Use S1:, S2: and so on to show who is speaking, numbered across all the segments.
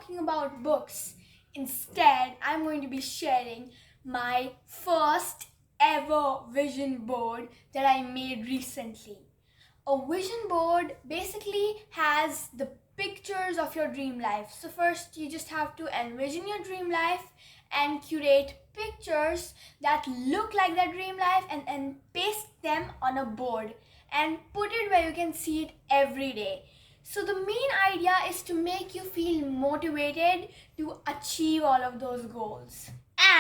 S1: talking about books. Instead, I'm going to be sharing my first ever vision board that I made recently. A vision board basically has the pictures of your dream life. So first you just have to envision your dream life and curate pictures that look like that dream life and paste them on a board and put it where you can see it every day. So the main idea is to make you feel motivated to achieve all of those goals.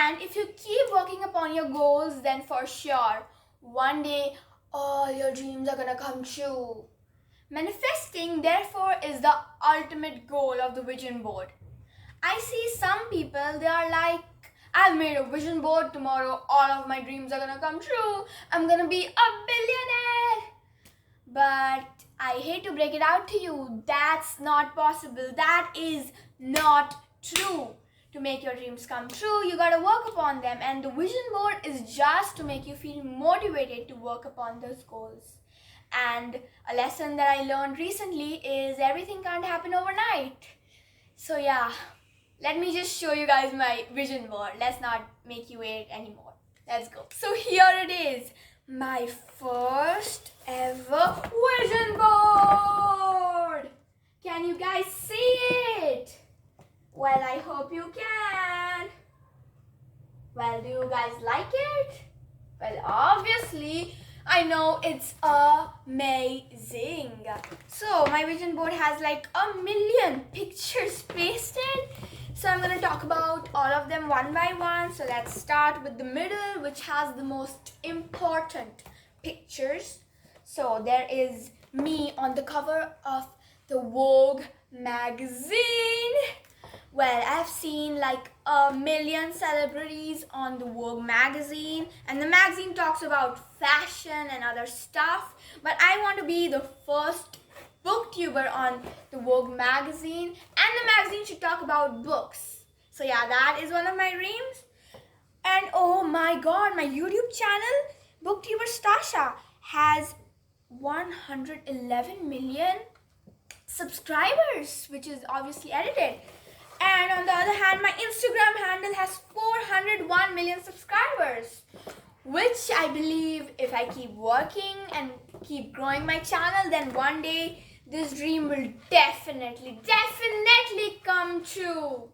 S1: And if you keep working upon your goals, then for sure, one day all your dreams are gonna come true. Manifesting, therefore, is the ultimate goal of the vision board. I see some people, they are like, I've made a vision board, tomorrow all of my dreams are gonna come true, I'm gonna be a billionaire. But I hate to break it out to you, that's not possible. That is not true. To make your dreams come true, you gotta work upon them, and the vision board is just to make you feel motivated to work upon those goals. And a lesson that I learned recently is everything can't happen overnight. So yeah, let me just show you guys my vision board. Let's not make you wait anymore. Let's go. So here it is, my first ever vision board. Can you guys see it? Well, I hope you can. Well, do you guys like it? Well, obviously, I know it's amazing. So, my vision board has like 1,000,000 pictures pasted. So, I'm going to talk about all of them one by one. So, let's start with the middle, which has the most important pictures. So, there is me on the cover of the Vogue magazine. Well, I've seen like 1,000,000 celebrities on the Vogue magazine, and the magazine talks about fashion and other stuff, but I want to be the first booktuber on the Vogue magazine, and the magazine should talk about books. So yeah, that is one of my dreams. And oh my god, my YouTube channel, Booktuber Stasha, has 111 million subscribers, which is obviously edited. And on the other hand, my Instagram handle has 401 million subscribers, which I believe if I keep working and keep growing my channel, then one day this dream will definitely come true.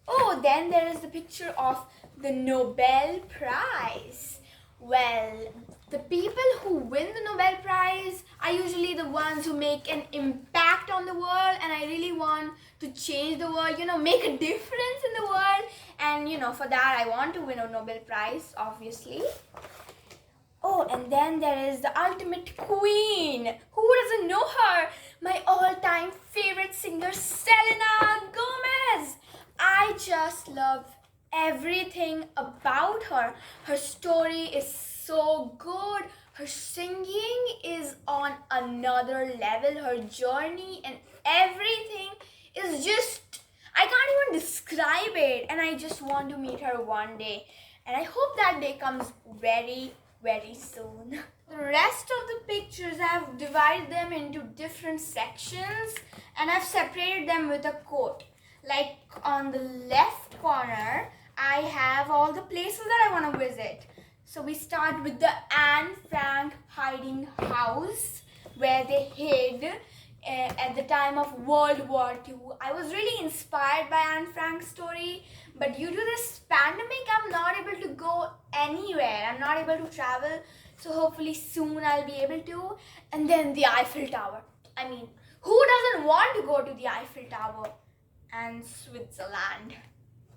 S1: Oh, then there is the picture of the Nobel Prize. Well, the people who win the Nobel Prize are usually the ones who make an impact on the world, and I really want to change the world, make a difference in the world, and for that I want to win a Nobel Prize, obviously. Oh, and then there is the ultimate queen. Who doesn't know her? My all-time favorite singer, Selena Gomez. I just love everything about her. Her story is so good. Her singing is on another level. Her journey and everything is just, I can't even describe it, and I just want to meet her one day, and I hope that day comes very, very soon. The rest of the pictures, I've divided them into different sections, and I've separated them with a quote. Like on the left corner, I have all the places that I want to visit. So we start with the Anne Frank hiding house, where they hid at the time of World War II. I was really inspired by Anne Frank's story, but due to this pandemic, I'm not able to go anywhere. I'm not able to travel, so hopefully soon I'll be able to. And then the Eiffel Tower. I mean, who doesn't want to go to the Eiffel Tower? And Switzerland.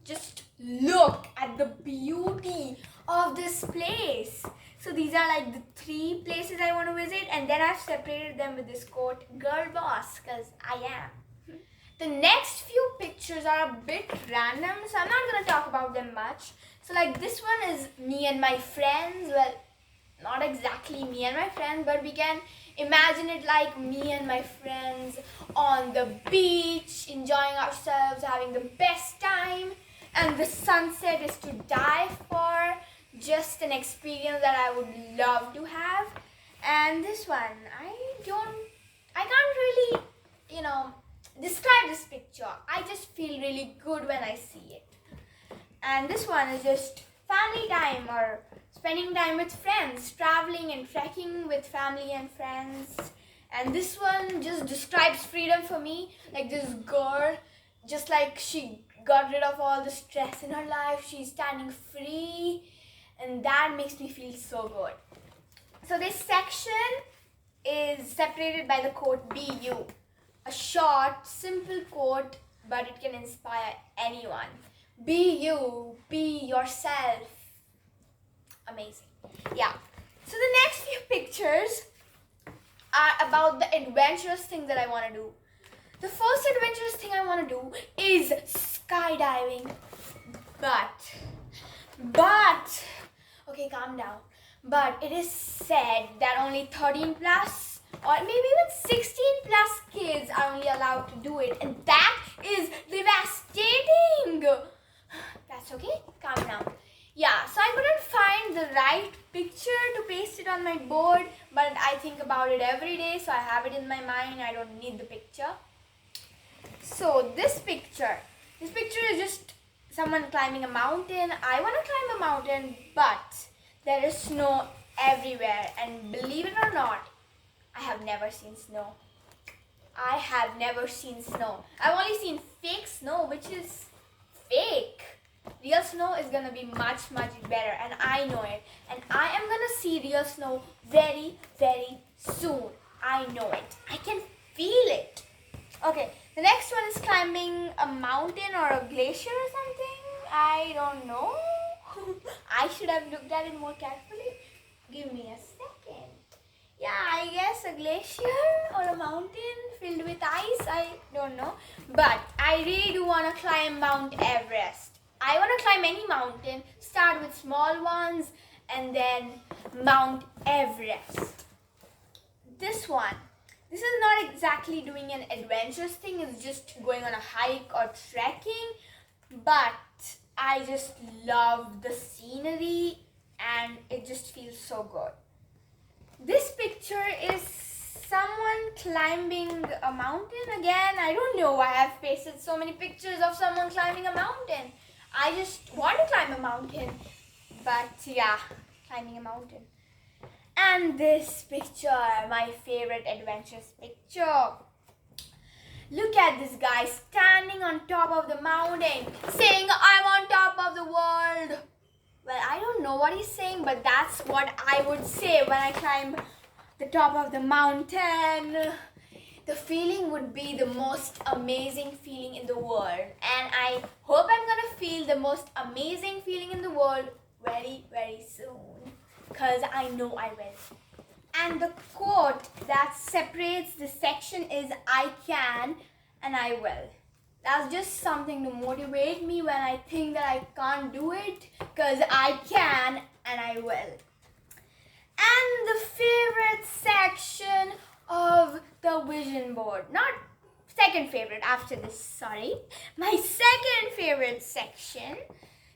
S1: Just look at the beauty of this place. So these are like the 3 places I want to visit, and then I've separated them with this quote, girl boss, because I am. The next few pictures are a bit random, so I'm not going to talk about them much. So like this one is me and my friends. Well, not exactly me and my friends, but we can imagine it like me and my friends on the beach, enjoying ourselves, having the best time. And the sunset is to die for, just an experience that I would love to have. And this one, I can't really, describe at this picture. I just feel really good when I see it. And this one is just family time or spending time with friends, traveling and trekking with family and friends. And this one just describes freedom for me. Like this girl, just like she got rid of all the stress in her life, she's standing free, and that makes me feel so good. So this section is separated by the quote "Be you," a short, simple quote, but it can inspire anyone. Be you, be yourself. Amazing. Yeah. So the next few pictures are about the adventurous thing that I want to do. The first adventurous thing I want to do is skydiving. But, okay, calm down. But it is said that only 13 plus or maybe even 16 plus kids are only allowed to do it, and that is devastating. That's okay, calm down. Yeah, so I couldn't find the right picture to paste it on my board, but I think about it every day, so I have it in my mind. I don't need the picture. So this picture is just someone climbing a mountain. I want to climb a mountain, but there is snow everywhere, and believe it or not, I have never seen snow. I have never seen snow. I've only seen fake snow, which is fake. Real snow is gonna be much, much better, and I know it. And I am gonna see real snow very, very soon. I know it. I can feel it. Okay, the next one is climbing a mountain or a glacier or something. I don't know. I should have looked at it more carefully. Give me a second. Yeah, I guess a glacier or a mountain filled with ice. I don't know. But I really do want to climb Mount Everest. I want to climb any mountain, start with small ones, and then Mount Everest. This one. This is not exactly doing an adventurous thing. It's just going on a hike or trekking. But I just love the scenery and it just feels so good. This picture is someone climbing a mountain. Again, I don't know why I've pasted so many pictures of someone climbing a mountain. I just want to climb a mountain. But yeah, climbing a mountain. And this picture, my favorite adventurous picture. Look at this guy standing on top of the mountain saying, I'm on top of the world. Well, I don't know what he's saying, but that's what I would say when I climb the top of the mountain. The feeling would be the most amazing feeling in the world. And I hope I'm going to feel the most amazing feeling in the world very, very soon. Because I know I will. And the quote that separates this section is, I can and I will. That's just something to motivate me when I think that I can't do it, because I can and I will. And the favorite section of the vision board. Not second favorite after this, sorry. My second favorite section.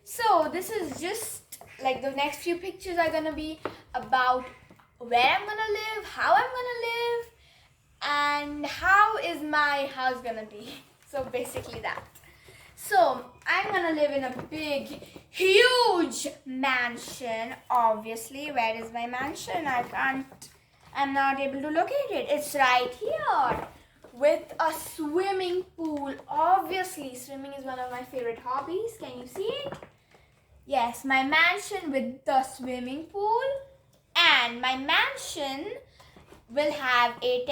S1: So this is just like the next few pictures are going to be about where I'm going to live, how I'm going to live, and how is my house going to be. So basically that. So I'm going to live in a big, huge mansion. Obviously, where is my mansion? I'm not able to locate it. It's right here with a swimming pool. Obviously, swimming is one of my favorite hobbies. Can you see it? Yes, my mansion with the swimming pool. And my mansion will have a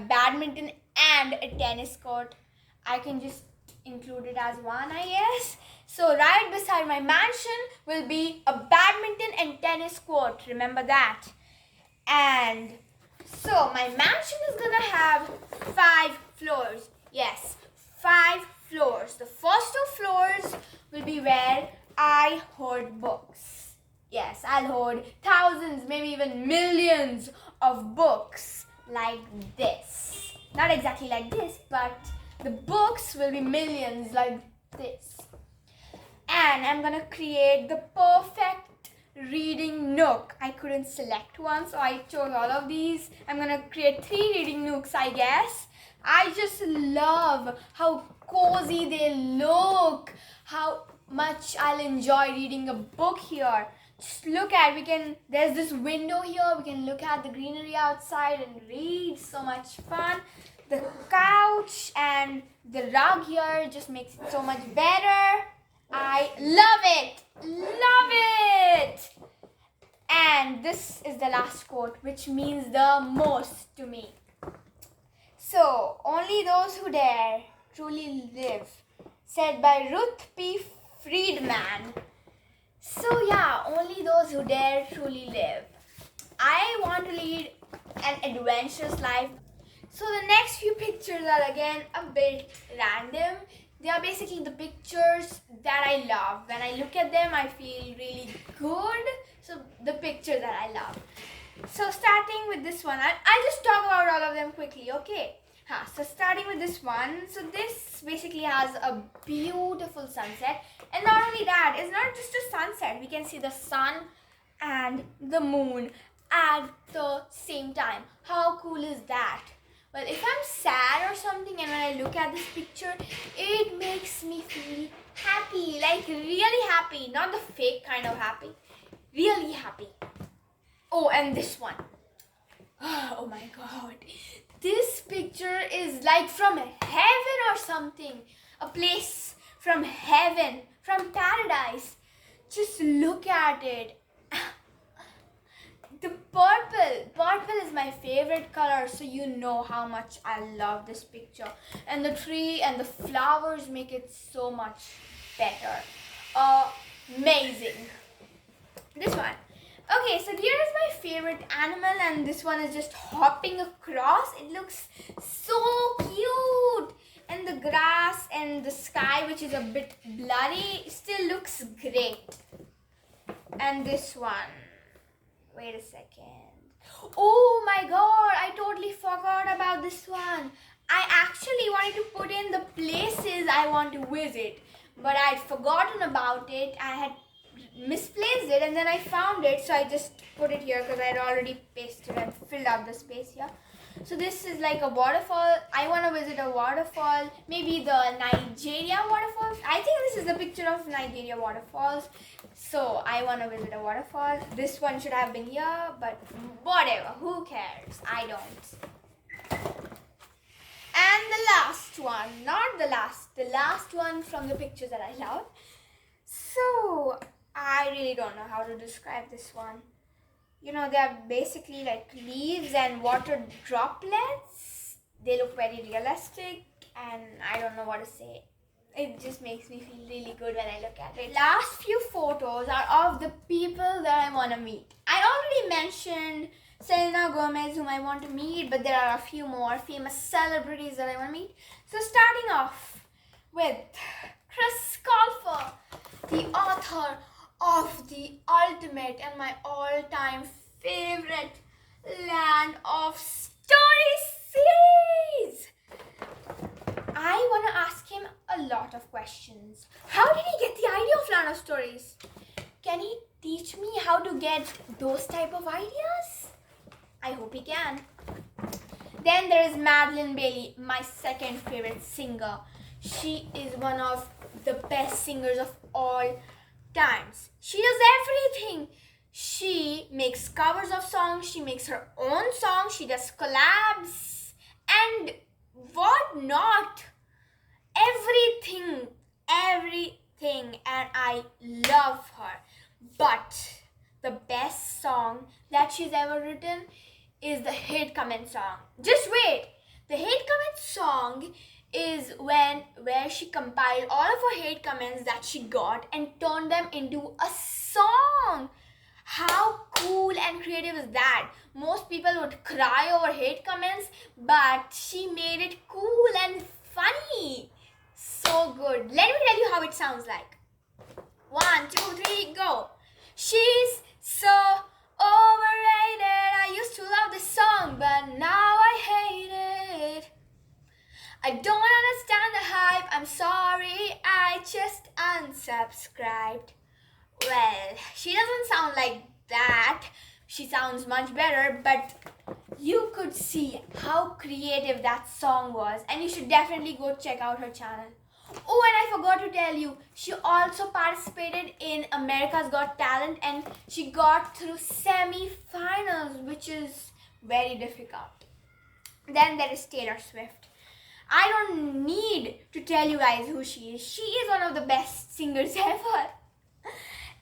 S1: badminton and a tennis court. I can just include it as one, I guess. So right beside my mansion will be a badminton and tennis court. Remember that. And so my mansion is gonna have 5 floors. Yes, 5 floors. The first 2 floors will be where I hoard books. Yes, I'll hoard thousands, maybe even millions of books like this. Not exactly like this, but the books will be millions like this. And I'm gonna create the perfect reading nook. I couldn't select one, so I chose all of these. I'm gonna create 3 reading nooks, I guess. I just love how cozy they look, how much I'll enjoy reading a book here. Just look at, there's this window here, we can look at the greenery outside and read. So much fun. The couch and the rug here just makes it so much better. I love it! Love it! And this is the last quote, which means the most to me. So, only those who dare truly live, said by Ruth P. Friedman. So yeah, only those who dare truly live. I want to lead an adventurous life. So the next few pictures are again a bit random. They are basically the pictures that I love. When I look at them, I feel really good. So the pictures that I love. So starting with this one, I'll just talk about all of them quickly, okay? So starting with this one, so this basically has a beautiful sunset. And not only that, it's not just a sunset. We can see the sun and the moon at the same time. How cool is that? Well, if I'm sad or something and when I look at this picture, it makes me feel happy, like really happy, not the fake kind of happy, really happy. Oh, and this one. Oh my god. This picture is like from heaven or something. A place from heaven, from paradise. Just look at it. The purple is my favorite color, so you know how much I love this picture. And the tree and the flowers make it so much better. Amazing. This one. Okay, so here is my favorite animal, and this one is just hopping across. It looks so cute. And the grass and the sky, which is a bit blurry, still looks great. And this one. Wait a second. Oh my god, I totally forgot about this one. I actually wanted to put in the places I want to visit, but I'd forgotten about it. I had misplaced it and then I found it, so I just put it here because I had already pasted and filled up the space here. So this is like a waterfall. I want to visit a waterfall, maybe the Nigeria waterfalls. I think this is the picture of Nigeria waterfalls. So I want to visit a waterfall. This one should have been here, but whatever, who cares? I don't. And the last one, not the last one from the pictures that I love. So I really don't know how to describe this one. You know, they are basically like leaves and water droplets. They look very realistic and I don't know what to say. It just makes me feel really good when I look at it. Last few photos are of the people that I want to meet. I already mentioned Selena Gomez, whom I want to meet, but there are a few more famous celebrities that I want to meet. So starting off with Chris Colfer, the author of the ultimate and my all-time favorite Land of Stories series. I want to ask him a lot of questions. How did he get the idea of Land of Stories? Can he teach me how to get those type of ideas? I hope he can. Then there is Madeline Bailey, my second favorite singer. She is one of the best singers of all times. She does everything. She makes covers of songs, she makes her own songs, she does collabs and what not. Everything, and I love her. But the best song that she's ever written is the Hate Comment song. Just wait. The Hate Comment song is where she compiled all of her hate comments that she got and turned them into a song. How cool and creative is that? Most people would cry over hate comments, but she made it cool and funny. So good. Let me tell you how it sounds like. 1, 2, 3, go. She's so overrated. I used to love this song, but now I hate it. I don't understand the hype. I'm sorry, I just unsubscribed. Well, she doesn't sound like that. She sounds much better, but you could see how creative that song was, and you should definitely go check out her channel. Oh, and I forgot to tell you, she also participated in America's Got Talent and she got through semi-finals, which is very difficult. Then there is Taylor Swift. I don't need to tell you guys who she is. She is one of the best singers ever.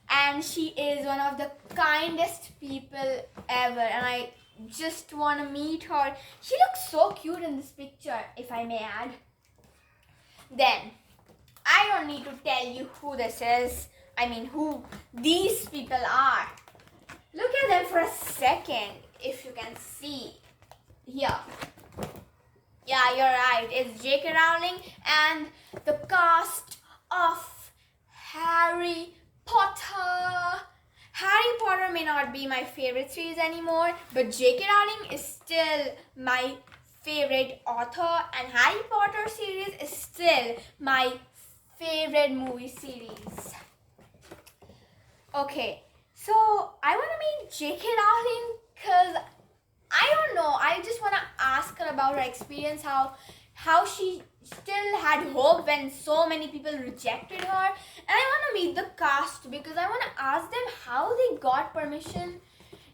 S1: And she is one of the kindest people ever. And I just want to meet her. She looks so cute in this picture, if I may add. Then, I don't need to tell you who this is. I mean, who these people are. Look at them for a second, if you can see. Here. Yeah, you're right. It's J.K. Rowling and the cast of Harry Potter. Harry Potter may not be my favorite series anymore, but J.K. Rowling is still my favorite author, and Harry Potter series is still my favorite movie series. Okay, so I want to meet J.K. Rowling because I don't know. I just want to ask her about her experience, how she still had hope when so many people rejected her. And I want to meet the cast because I want to ask them how they got permission,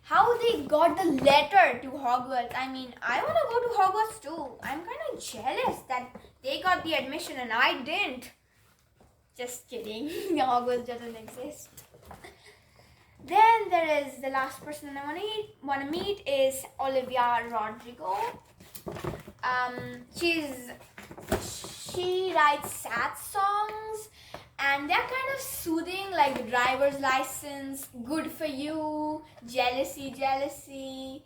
S1: how they got the letter to Hogwarts. I mean, I want to go to Hogwarts too. I'm kind of jealous that they got the admission and I didn't. Just kidding. Hogwarts doesn't exist. Then there is the last person I want to meet is Olivia Rodrigo. She writes sad songs and they're kind of soothing, like The Driver's License, Good For You, Jealousy, Jealousy,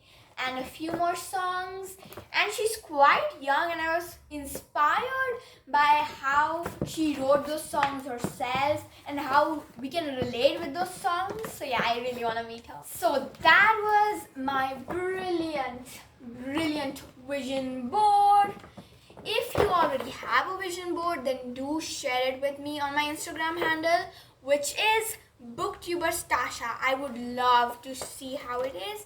S1: and a few more songs. And she's quite young and I was inspired by how she wrote those songs herself and how we can relate with those songs. So yeah, I really want to meet her. So that was my brilliant vision board. If you already have a vision board, then do share it with me on my Instagram handle, which is Booktuber Stasha. I would love to see how it is.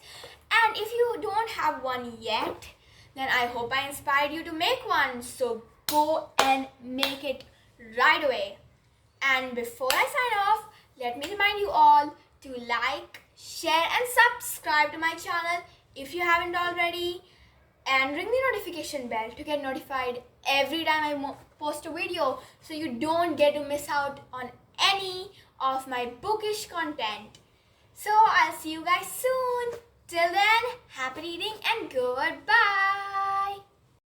S1: And if you don't have one yet, then I hope I inspired you to make one. So go and make it right away. And before I sign off, let me remind you all to like, share and subscribe to my channel if you haven't already. And ring the notification bell to get notified every time I post a video so you don't get to miss out on any of my bookish content. So I'll see you guys soon. Till then, happy reading and goodbye.